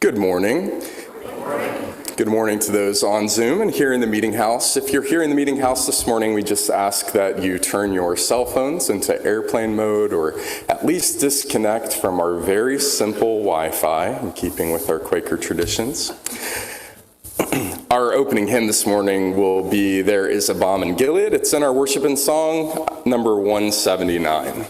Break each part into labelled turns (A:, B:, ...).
A: Good morning. Good morning to those on Zoom and here in the meeting house. If you're here in the meeting house this morning, we just ask that you turn your cell phones into airplane mode or at least disconnect from our very simple Wi-Fi in keeping with our Quaker traditions. Our opening hymn this morning will be There Is a Balm in Gilead. It's in our worship and song, number 179.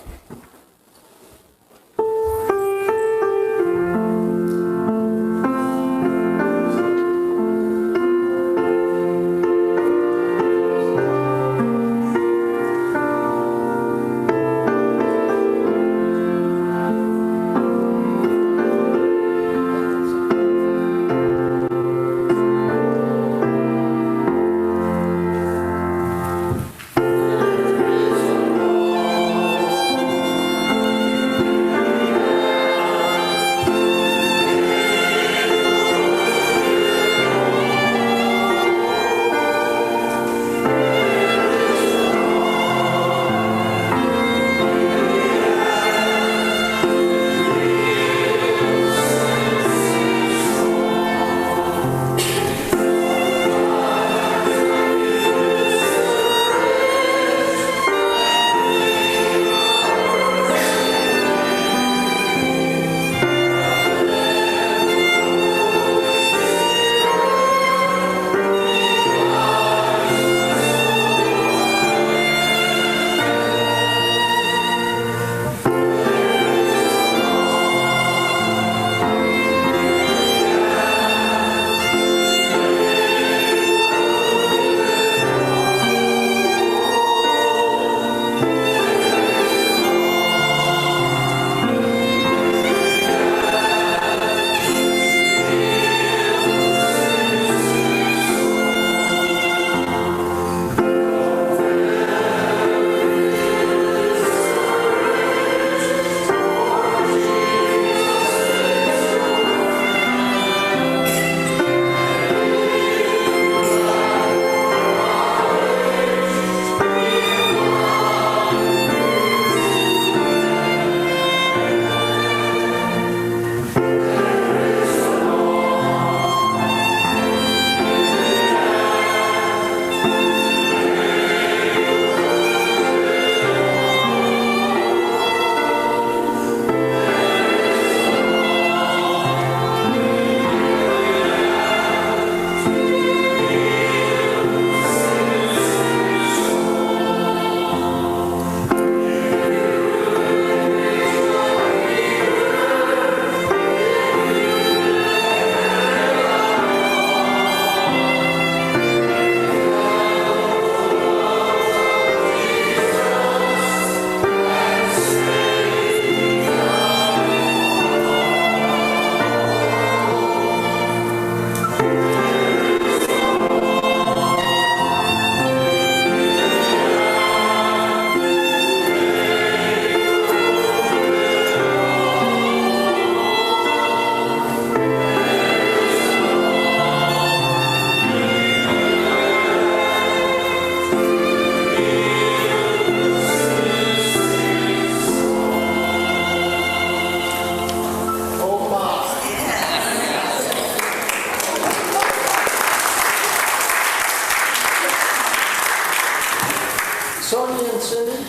B: Sonya and Cindy,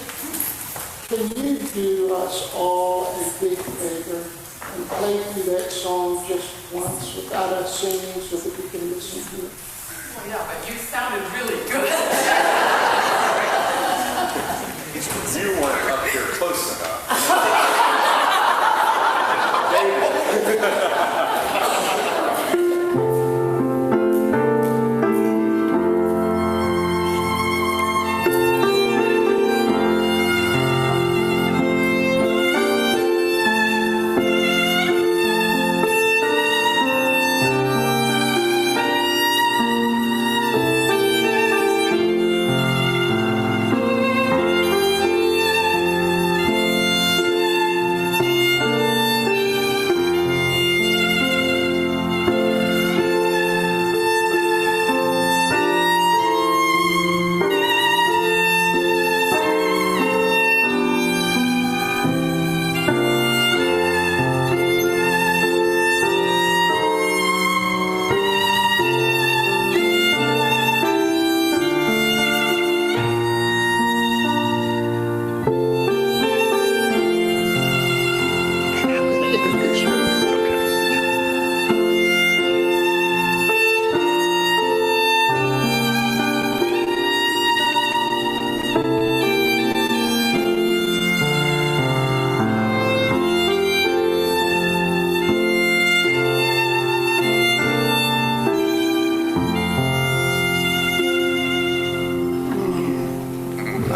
B: can you do us all a big favor and play through that song just once without us singing so that we can listen to it?
C: Oh yeah, but you sounded really good.
A: You weren't up here close enough.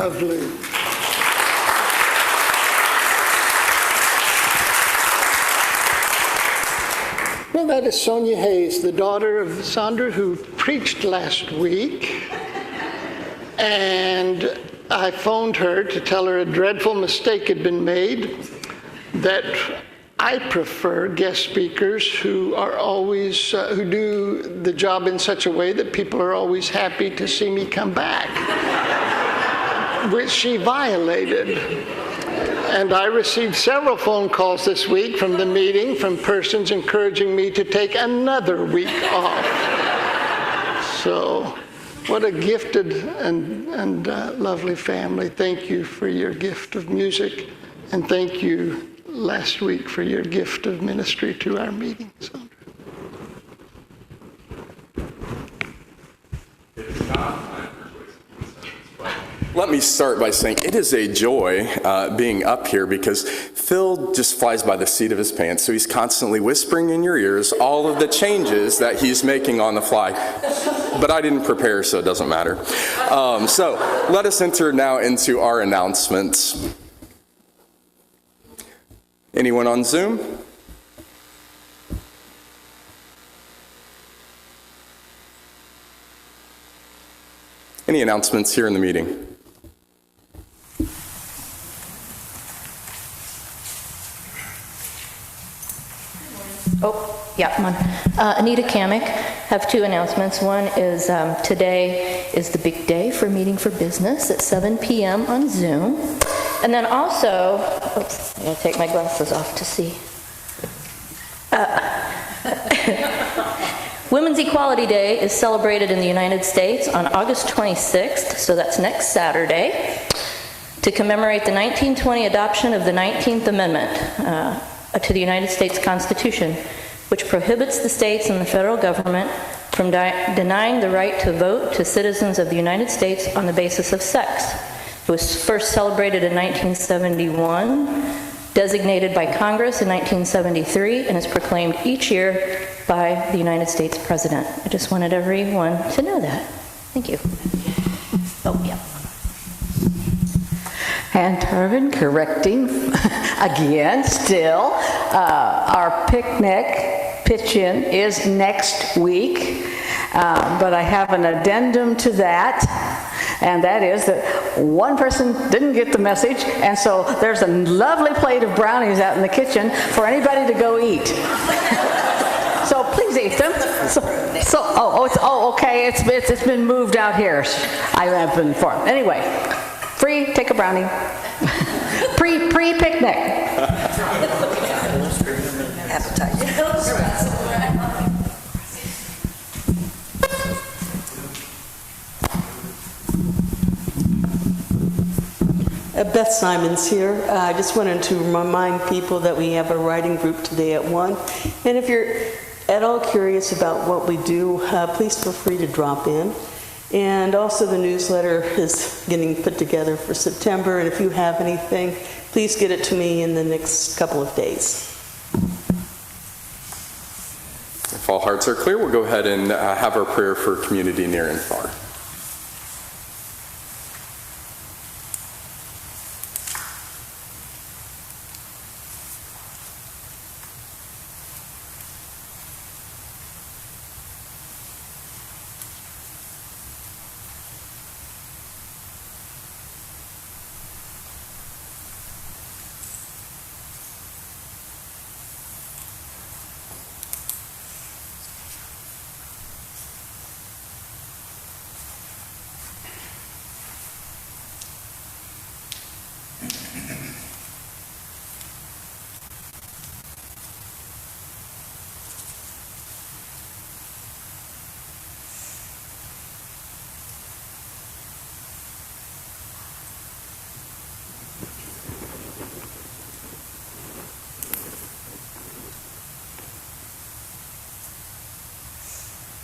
B: Lovely. Well, that is Sonya Hayes, the daughter of Sandra, who preached last week. And I phoned her to tell her a dreadful mistake had been made, that I prefer guest speakers who are always, who do the job in such a way that people are always happy to see me come back, which she violated. And I received several phone calls this week from the meeting from persons encouraging me to take another week off. So, what a gifted and lovely family. Thank you for your gift of music, and thank you last week for your gift of ministry to our meeting, Sandra.
A: Let me start by saying it is a joy being up here because Phil just flies by the seat of his pants, so he's constantly whispering in your ears all of the changes that he's making on the fly. But I didn't prepare, so it doesn't matter. So let us enter now into our announcements. Anyone on Zoom? Any announcements here in the meeting?
D: Oh, yeah, come on. Anita Kamek, have two announcements. One is today is the big day for Meeting for Business at 7 p.m. on Zoom. And then also, oops, I gotta take my glasses off to see. Women's Equality Day is celebrated in the United States on August 26th, so that's next Saturday, to commemorate the 1920 adoption of the 19th Amendment to the United States Constitution, which prohibits the states and the federal government from denying the right to vote to citizens of the United States on the basis of sex. It was first celebrated in 1971, designated by Congress in 1973, and is proclaimed each year by the United States President. I just wanted everyone to know that. Thank you. Oh, yeah.
E: And Tarvin correcting again, still. Our picnic pitch-in is next week, but I have an addendum to that, and that is that one person didn't get the message, and so there's a lovely plate of brownies out in the kitchen for anybody to go eat. So please eat them. Okay, it's been moved out here. I have been informed. Anyway. Free, take a brownie. Pre-picnic.
F: Beth Simon's here. I just wanted to remind people that we have a writing group today at 1. And if you're at all curious about what we do, please feel free to drop in. And also the newsletter is getting put together for September, and if you have anything, please get it to me in the next couple of days.
A: If all hearts are clear, we'll go ahead and have our prayer for community near and far.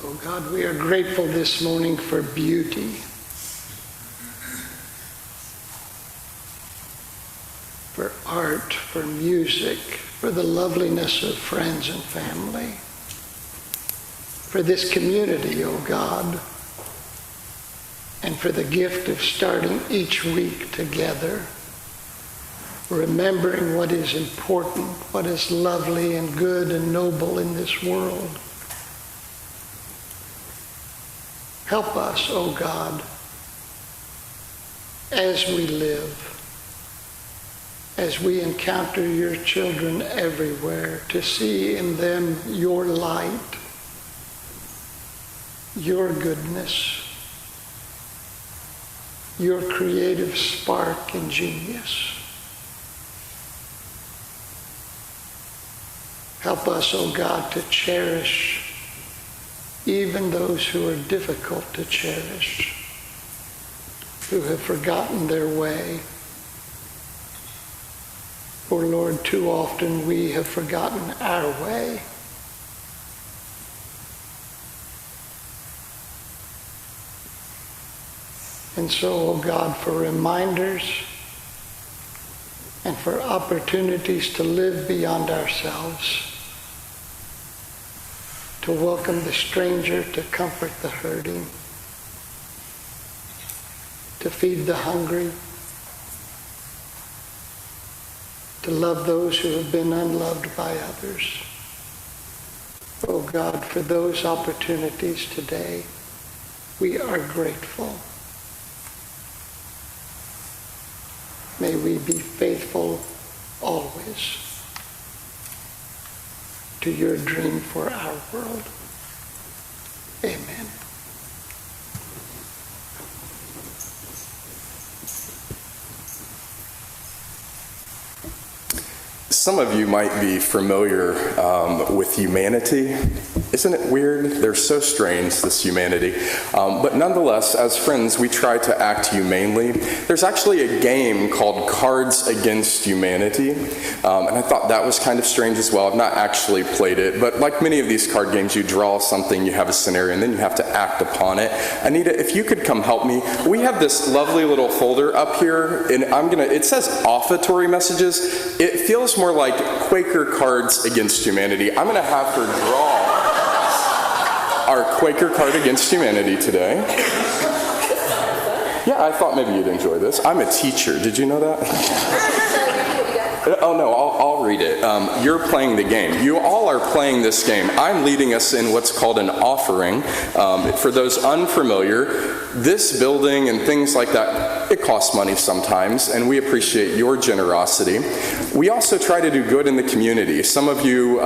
B: Oh God, we are grateful this morning for beauty, for art, for music, for the loveliness of friends and family, for this community, oh God, and for the gift of starting each week together, remembering what is important, what is lovely and good and noble in this world. Help us, O God, as we live, as we encounter your children everywhere, to see in them your light, your goodness, your creative spark and genius. Help us, O God, to cherish even those who are difficult to cherish, who have forgotten their way. For Lord, too often we have forgotten our way. And so, O God, for reminders and for opportunities to live beyond ourselves, to welcome the stranger, to comfort the hurting, to feed the hungry, to love those who have been unloved by others. Oh God, for those opportunities today, we are grateful. May we be faithful always to your dream for our world. Amen.
A: Some of you might be familiar with humanity. Isn't it weird? They're so strange, this humanity. But nonetheless, as friends, we try to act humanely. There's actually a game called Cards Against Humanity, and I thought that was kind of strange as well. I've not actually played it, but like many of these card games, you draw something, you have a scenario, and then you have to act upon it. Anita, if you could come help me. We have this lovely little folder up here, and it says offertory messages. It feels more like Quaker Cards Against Humanity. I'm going to have her draw our Quaker card against humanity today. Yeah, I thought maybe you'd enjoy this. I'm a teacher. Did you know that? Oh, no, I'll read it. You're playing the game. You all are playing this game. I'm leading us in what's called an offering. For those unfamiliar, this building and things like that, it costs money sometimes, and we appreciate your generosity. We also try to do good in the community. Some of you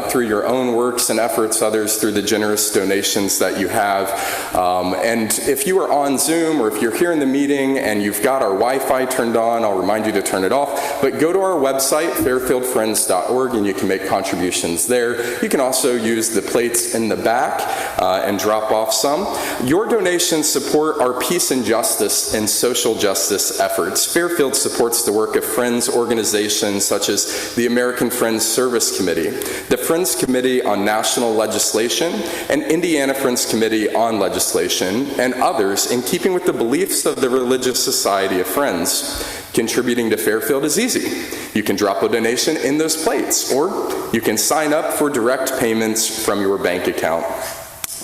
A: through your own works and efforts, others through the generous donations that you have. And if you are on Zoom or if you're here in the meeting and you've got our Wi-Fi turned on, I'll remind you to turn it off. But go to our website, fairfieldfriends.org, and you can make contributions there. You can also use the plates in the back and drop off some. Your donations support our peace and justice and social justice efforts. Fairfield supports the work of Friends organizations such as the American Friends Service Committee, the Friends Committee on National Legislation, and Indiana Friends Committee on Legislation, and others in keeping with the beliefs of the Religious Society of Friends. Contributing to Fairfield is easy. You can drop a donation in those plates, or you can sign up for direct payments from your bank account.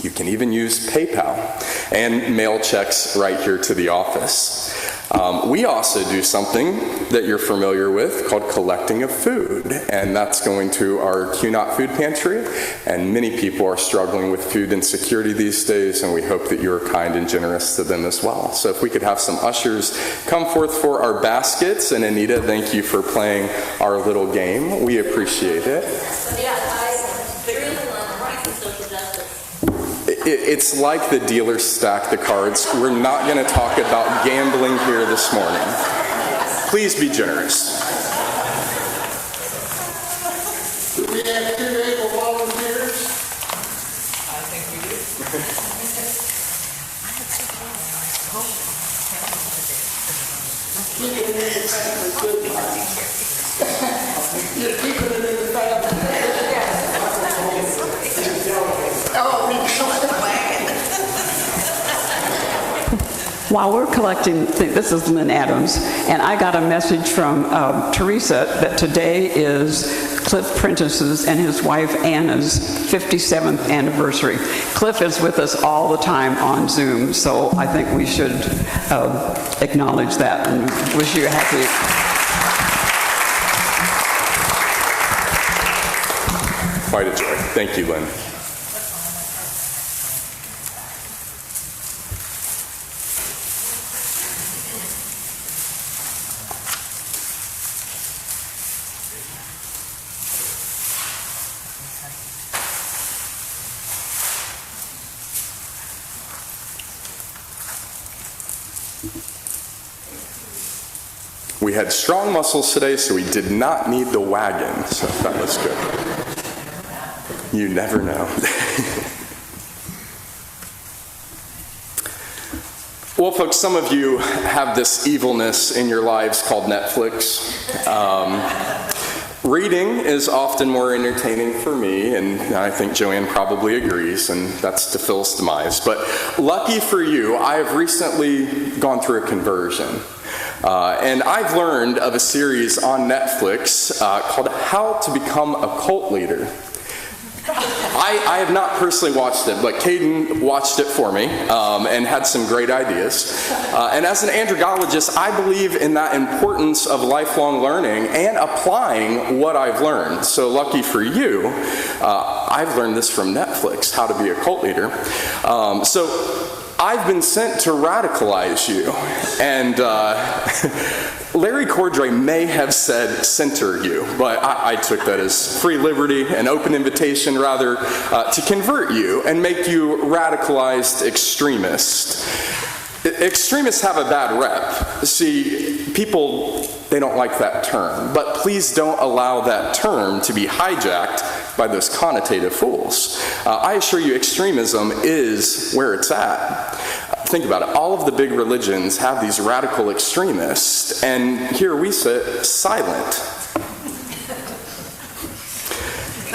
A: You can even use PayPal and mail checks right here to the office. We also do something that you're familiar with called collecting of food, and that's going to our QNOT food pantry, and many people are struggling with food insecurity these days, and we hope that you're kind and generous to them as well. So if we could have some ushers come forth for our baskets, and Anita, thank you for playing our little game. We appreciate it.
D: Yeah, I really love rights and social justice.
A: It's like the dealers stack the cards. We're not going to talk about gambling here this morning. Please be generous.
B: Do we have 2 able volunteers?
C: I think we do.
B: Keeping it in the family, good. You're keeping it in the family. Oh, we
G: While we're collecting, this is Lynn Adams, and I got a message from Teresa that today is Cliff Prentice's and his wife Anna's 57th anniversary. Cliff is with us all the time on Zoom, so I think we should acknowledge that and wish you a happy.
A: Quite a joy. Thank you, Lynn. We had strong muscles today, so we did not need the wagon, so that was good. You never know. Well, folks, some of you have this evilness in your lives called Netflix. Reading is often more entertaining for me, and I think Joanne probably agrees, and that's to Phil's demise. But lucky for you, I have recently gone through a conversion. And I've learned of a series on Netflix called How to Become a Cult Leader. I have not personally watched it, but Caden watched it for me and had some great ideas. And as an andragogist, I believe in that importance of lifelong learning and applying what I've learned. So lucky for you, I've learned this from Netflix, how to be a cult leader. So I've been sent to radicalize you. And Larry Cordray may have said center you, but I took that as free liberty, an open invitation rather, to convert you and make you radicalized extremist. Extremists have a bad rep. See, people, they don't like that term, but please don't allow that term to be hijacked by those connotative fools. I assure you, extremism is where it's at. Think about it. All of the big religions have these radical extremists, and here we sit silent.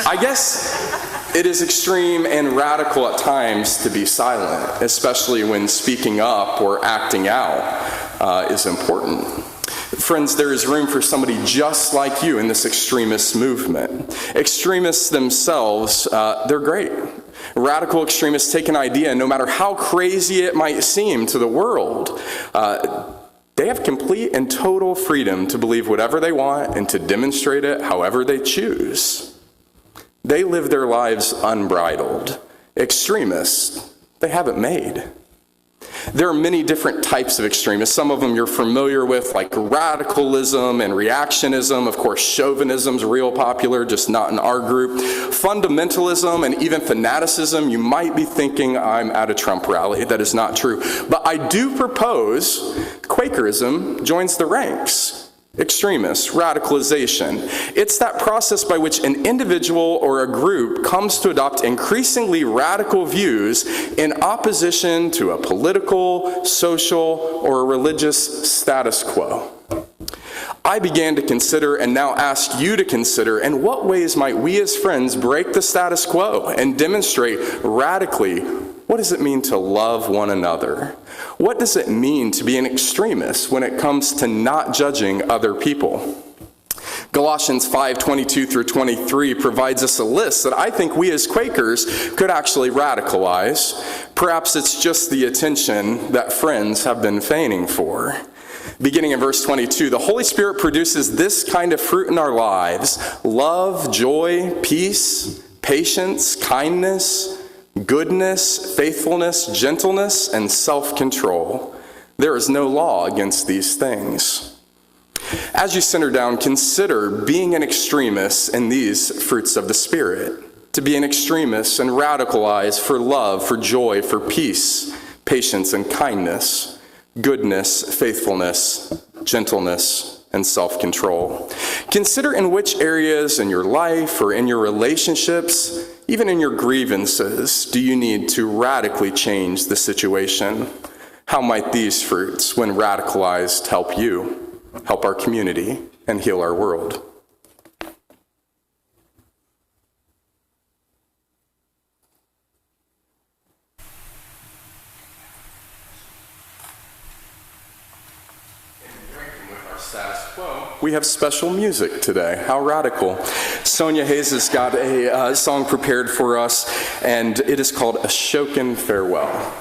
A: I guess it is extreme and radical at times to be silent, especially when speaking up or acting out is important. Friends, there is room for somebody just like you in this extremist movement. Extremists themselves, they're great. Radical extremists take an idea, and no matter how crazy it might seem to the world, they have complete and total freedom to believe whatever they want and to demonstrate it however they choose. They live their lives unbridled. Extremists, they have it made. There are many different types of extremists. Some of them you're familiar with, like radicalism and reactionism. Of course, chauvinism's real popular, just not in our group. Fundamentalism and even fanaticism. You might be thinking I'm at a Trump rally. That is not true. But I do propose Quakerism joins the ranks. Extremists, radicalization. It's that process by which an individual or a group comes to adopt increasingly radical views in opposition to a political, social, or a religious status quo. I began to consider and now ask you to consider, in what ways might we as friends break the status quo and demonstrate radically what does it mean to love one another? What does it mean to be an extremist when it comes to not judging other people? Galatians 5:22 through 23 provides us a list that I think we as Quakers could actually radicalize. Perhaps it's just the attention that friends have been feigning for. Beginning in verse 22, the Holy Spirit produces this kind of fruit in our lives: love, joy, peace, patience, kindness, goodness, faithfulness, gentleness, and self-control. There is no law against these things. As you center down, consider being an extremist in these fruits of the Spirit. To be an extremist and radicalize for love, for joy, for peace, patience, and kindness, goodness, faithfulness, gentleness, and self-control. Consider in which areas in your life or in your relationships, even in your grievances, do you need to radically change the situation? How might these fruits, when radicalized, help you, help our community, and heal our world? status quo, we have special music today. How radical. Sonya Hayes has got a song prepared for us, and it is called Ashokan Farewell.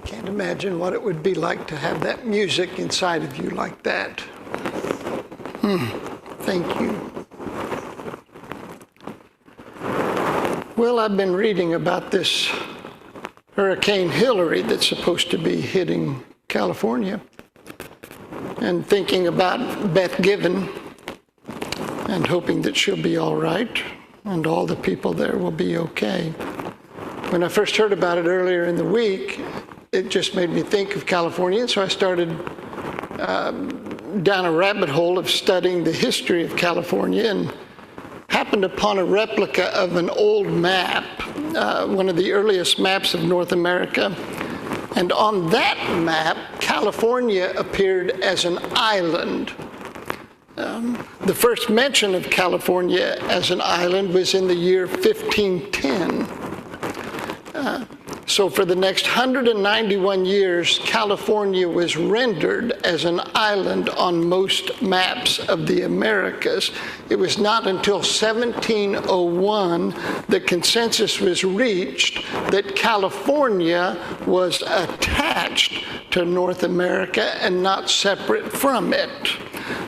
B: Can't imagine what it would be like to have that music inside of you like that. Thank you. Well, I've been reading about this Hurricane Hillary that's supposed to be hitting California, and thinking about Beth Given and hoping that she'll be all right and all the people there will be okay. When I first heard about it earlier in the week, it just made me think of California, and so I started down a rabbit hole of studying the history of California, and happened upon a replica of an old map, one of the earliest maps of North America. And on that map, California appeared as an island. The first mention of California as an island was in the year 1510. So for the next 191 years, California was rendered as an island on most maps of the Americas. It was not until 1701 that consensus was reached that California was attached to North America and not separate from it.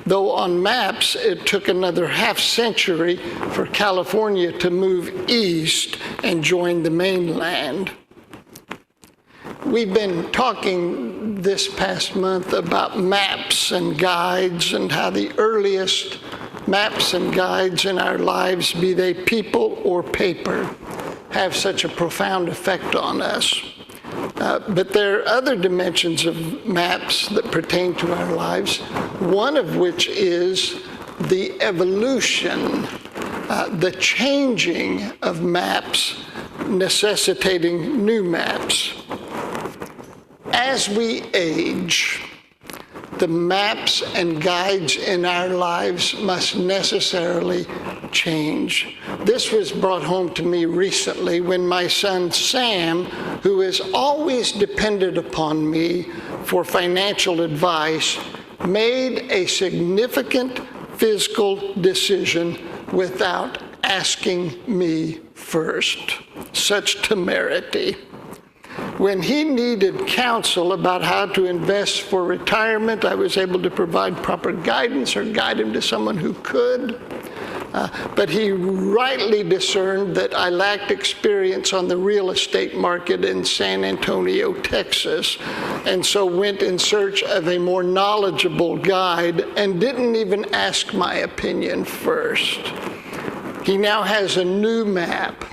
B: Though on maps, it took another half century for California to move east and join the mainland. We've been talking this past month about maps and guides and how the earliest maps and guides in our lives, be they people or paper, have such a profound effect on us. But there are other dimensions of maps that pertain to our lives, one of which is the evolution, the changing of maps, necessitating new maps. As we age, the maps and guides in our lives must necessarily change. This was brought home to me recently when my son Sam, who has always depended upon me for financial advice, made a significant fiscal decision without asking me first. Such temerity. When he needed counsel about how to invest for retirement, I was able to provide proper guidance or guide him to someone who could. But he rightly discerned that I lacked experience on the real estate market in San Antonio, Texas, and so went in search of a more knowledgeable guide and didn't even ask my opinion first. He now has a new map.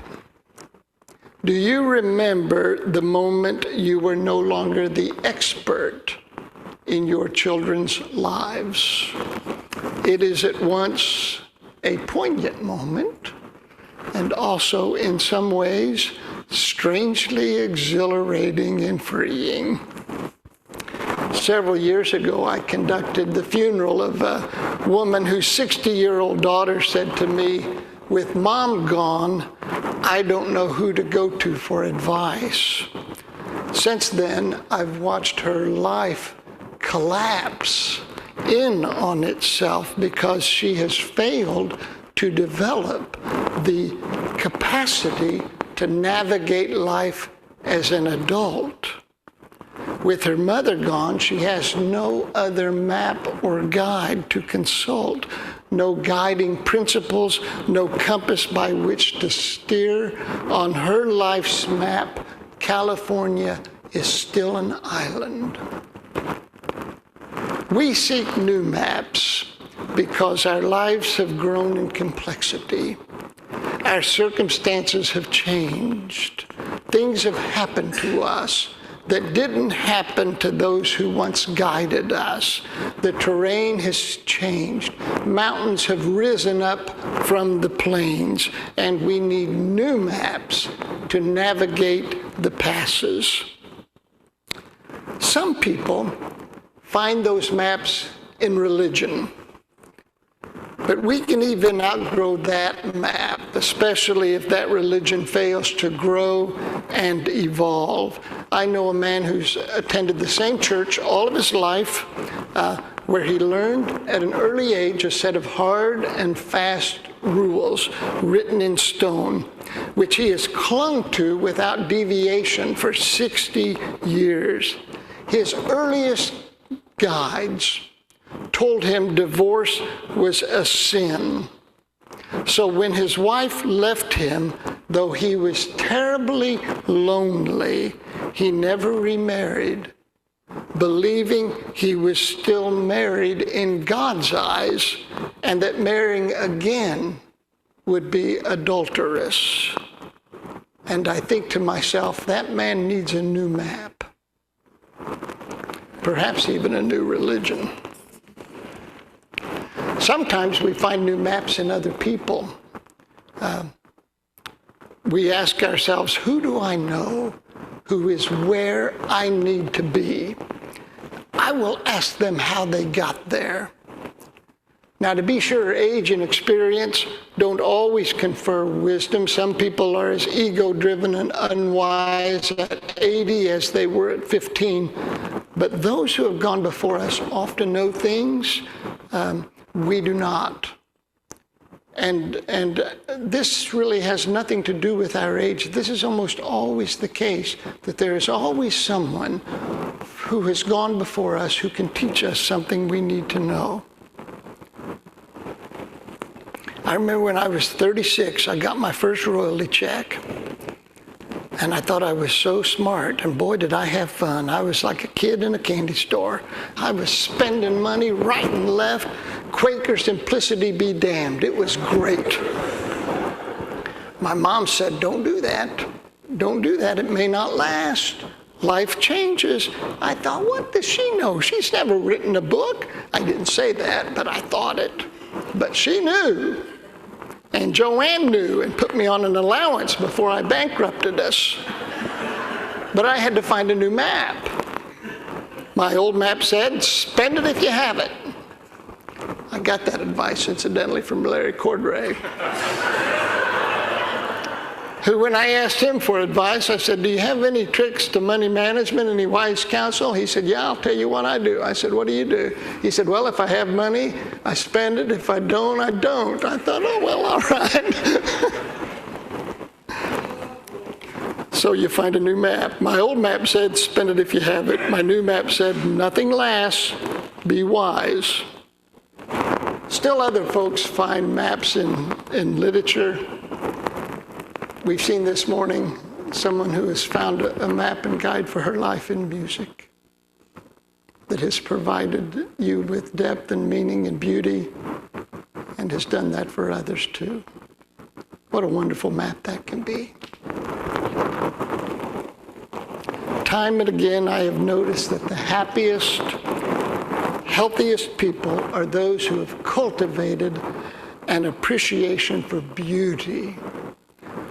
B: Do you remember the moment you were no longer the expert in your children's lives? It is at once a poignant moment and also in some ways strangely exhilarating and freeing. Several years ago, I conducted the funeral of a woman whose 60-year-old daughter said to me, "With Mom gone, I don't know who to go to for advice." Since then, I've watched her life collapse in on itself because she has failed to develop the capacity to navigate life as an adult. With her mother gone, she has no other map or guide to consult, no guiding principles, no compass by which to steer. On her life's map, California is still an island. We seek new maps because our lives have grown in complexity. Our circumstances have changed. Things have happened to us that didn't happen to those who once guided us. The terrain has changed. Mountains have risen up from the plains, and we need new maps to navigate the passes. Some people find those maps in religion. But we can even outgrow that map, especially if that religion fails to grow and evolve. I know a man who's attended the same church all of his life, where he learned at an early age a set of hard and fast rules written in stone, which he has clung to without deviation for 60 years. His earliest guides told him divorce was a sin. So when his wife left him, though he was terribly lonely, he never remarried, believing he was still married in God's eyes and that marrying again would be adulterous. And I think to myself, that man needs a new map, perhaps even a new religion. Sometimes we find new maps in other people. We ask ourselves, who do I know who is where I need to be? I will ask them how they got there. Now, to be sure, age and experience don't always confer wisdom. Some people are as ego-driven and unwise at 80 as they were at 15. But those who have gone before us often know things we do not. And this really has nothing to do with our age. This is almost always the case, that there is always someone who has gone before us who can teach us something we need to know. I remember when I was 36, I got my first royalty check. And I thought I was so smart, and boy, did I have fun. I was like a kid in a candy store. I was spending money right and left. Quaker simplicity be damned. It was great. My mom said, don't do that. Don't do that. It may not last. Life changes. I thought, what does she know? She's never written a book. I didn't say that, but I thought it. But she knew. And Joanne knew and put me on an allowance before I bankrupted us. But I had to find a new map. My old map said, spend it if you have it. I got that advice, incidentally, from Larry Cordray, who, when I asked him for advice, I said, do you have any tricks to money management, any wise counsel? He said, yeah, I'll tell you what I do. I said, what do you do? He said, well, if I have money, I spend it. If I don't, I don't. I thought, oh, well, all right. So you find a new map. My old map said, spend it if you have it. My new map said, nothing lasts, be wise. Still other folks find maps in literature. We've seen this morning someone who has found a map and guide for her life in music that has provided you with depth and meaning and beauty and has done that for others too. What a wonderful map that can be. Time and again, I have noticed that the happiest, healthiest people are those who have cultivated an appreciation for beauty,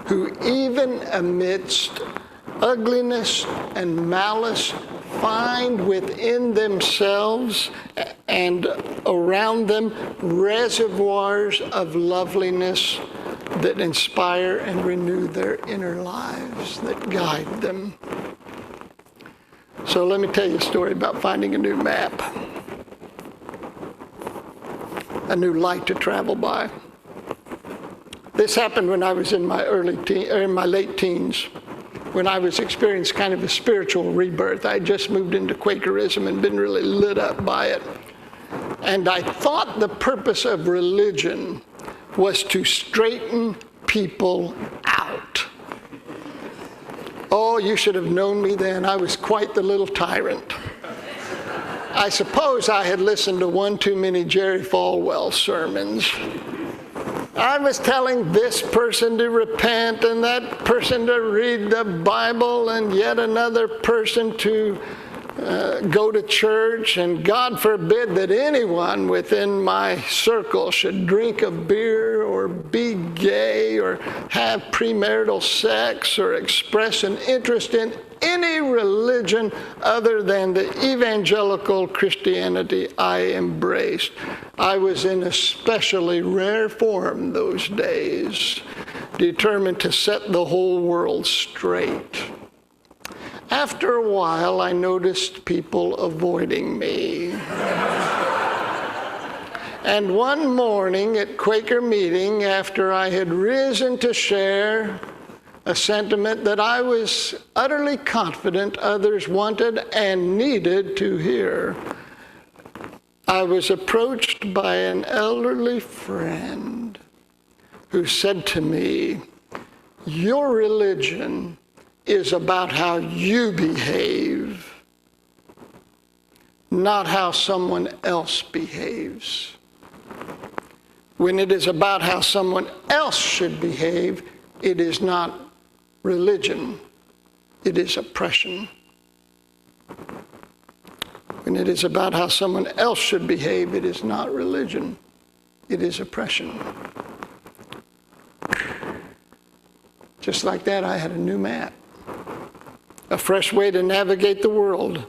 B: who even amidst ugliness and malice find within themselves and around them reservoirs of loveliness that inspire and renew their inner lives, that guide them. So let me tell you a story about finding a new map, a new light to travel by. This happened when I was in my late teens, when I was experiencing kind of a spiritual rebirth. I had just moved into Quakerism and been really lit up by it. And I thought the purpose of religion was to straighten people out. Oh, you should have known me then. I was quite the little tyrant. I suppose I had listened to one too many Jerry Falwell sermons. I was telling this person to repent and that person to read the Bible and yet another person to go to church, and God forbid that anyone within my circle should drink a beer or be gay or have premarital sex or express an interest in any religion other than the evangelical Christianity I embraced. I was in especially rare form those days, determined to set the whole world straight. After a while, I noticed people avoiding me. And one morning at Quaker meeting, after I had risen to share a sentiment that I was utterly confident others wanted and needed to hear, I was approached by an elderly friend who said to me, "Your religion is about how you behave, not how someone else behaves. When it is about how someone else should behave, it is not religion, it is oppression. When it is about how someone else should behave, it is not religion, it is oppression." Just like that, I had a new map, a fresh way to navigate the world.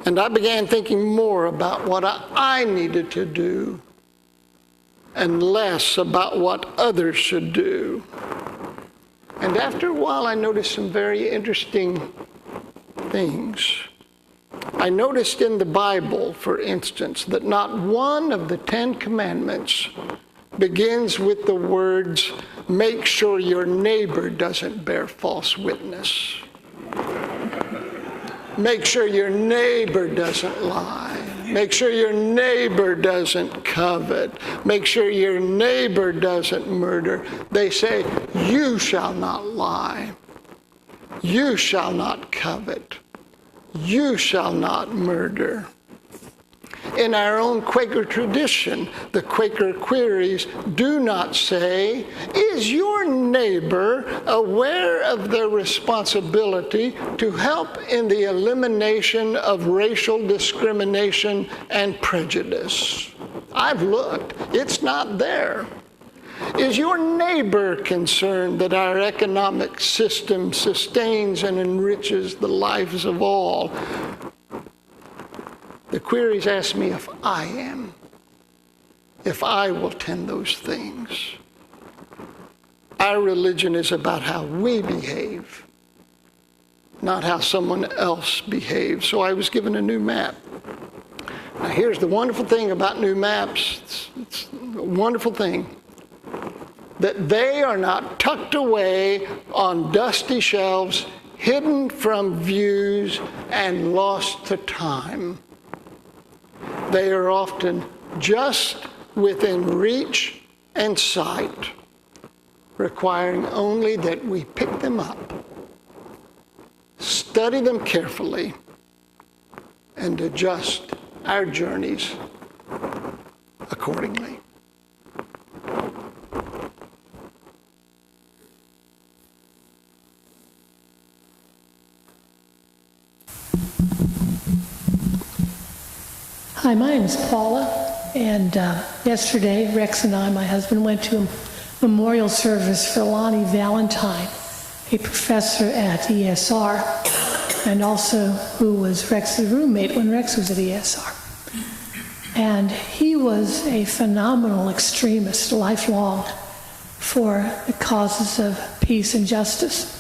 B: And I began thinking more about what I needed to do and less about what others should do. And after a while, I noticed some very interesting things. I noticed in the Bible, for instance, that not one of the 10 Commandments begins with the words, "Make sure your neighbor doesn't bear false witness." Make sure your neighbor doesn't lie. Make sure your neighbor doesn't covet. Make sure your neighbor doesn't murder. They say, "You shall not lie." You shall not covet. You shall not murder. In our own Quaker tradition, the Quaker queries do not say, is your neighbor aware of their responsibility to help in the elimination of racial discrimination and prejudice? I've looked. It's not there. Is your neighbor concerned that our economic system sustains and enriches the lives of all? The queries ask me if I am, if I will tend those things. Our religion is about how we behave, not how someone else behaves. So I was given a new map. Now here's the wonderful thing about new maps. It's a wonderful thing. That they are not tucked away on dusty shelves, hidden from views, and lost to time. They are often just within reach and sight, requiring only that we pick them up, study them carefully, and adjust our journeys accordingly.
H: Hi, my name is Paula, and yesterday Rex and I, my husband, went to a memorial service for Lonnie Valentine, a professor at ESR, and also who was Rex's roommate when Rex was at ESR. And he was a phenomenal extremist, lifelong, for the causes of peace and justice.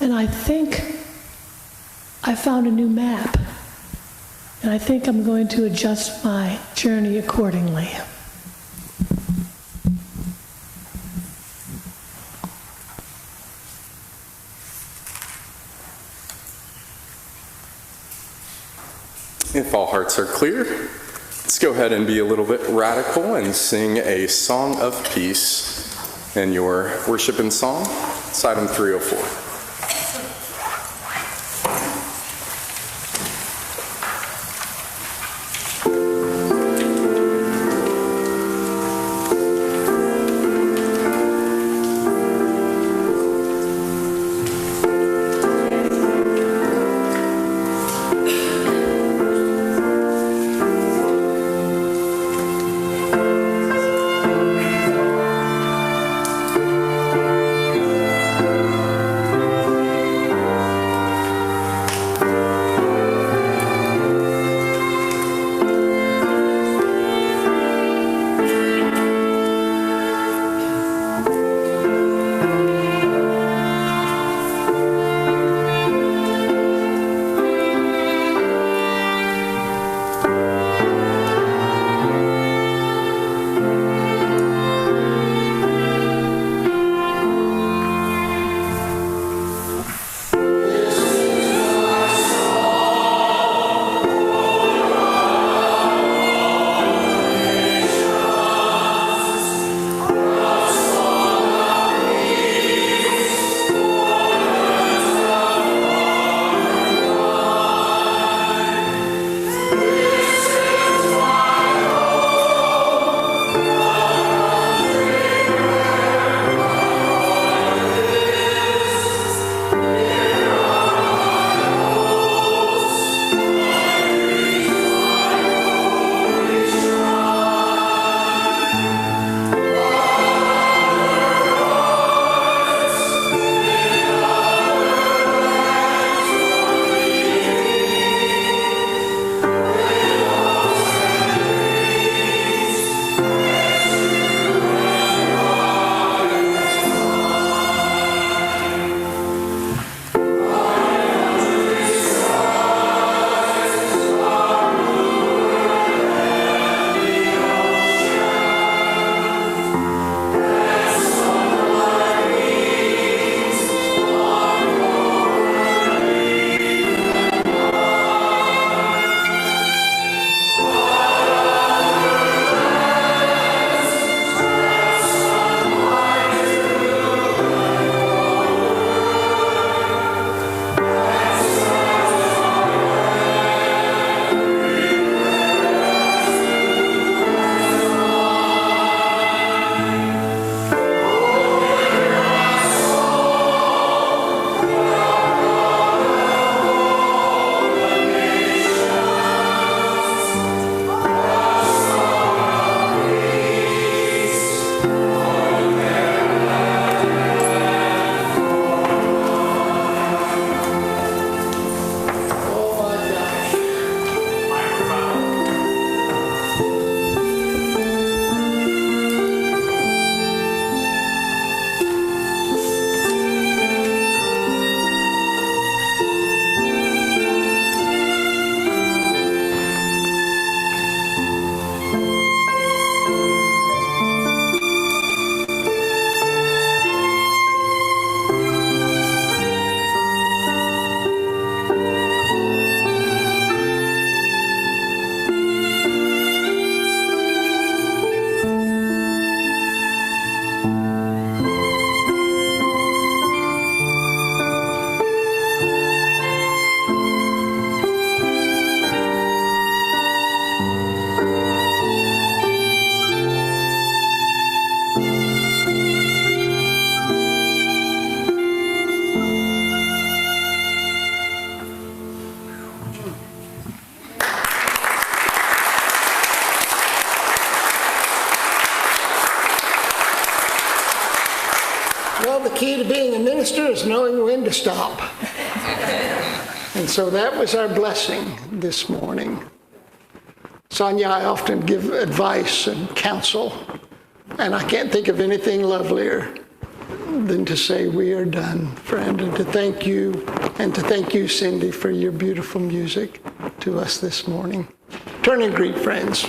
H: And I think I found a new map. And I think I'm going to adjust my journey accordingly.
A: If all hearts are clear, let's go ahead and be a little bit radical and sing a song of peace in your worship and song. It's item 304.
B: of being a minister is knowing when to stop. And so that was our blessing this morning. Sonya, I often give advice and counsel, and I can't think of anything lovelier than to say, we are done, friend, and to thank you, and to thank you, Cindy, for your beautiful music to us this morning. Turn and greet friends.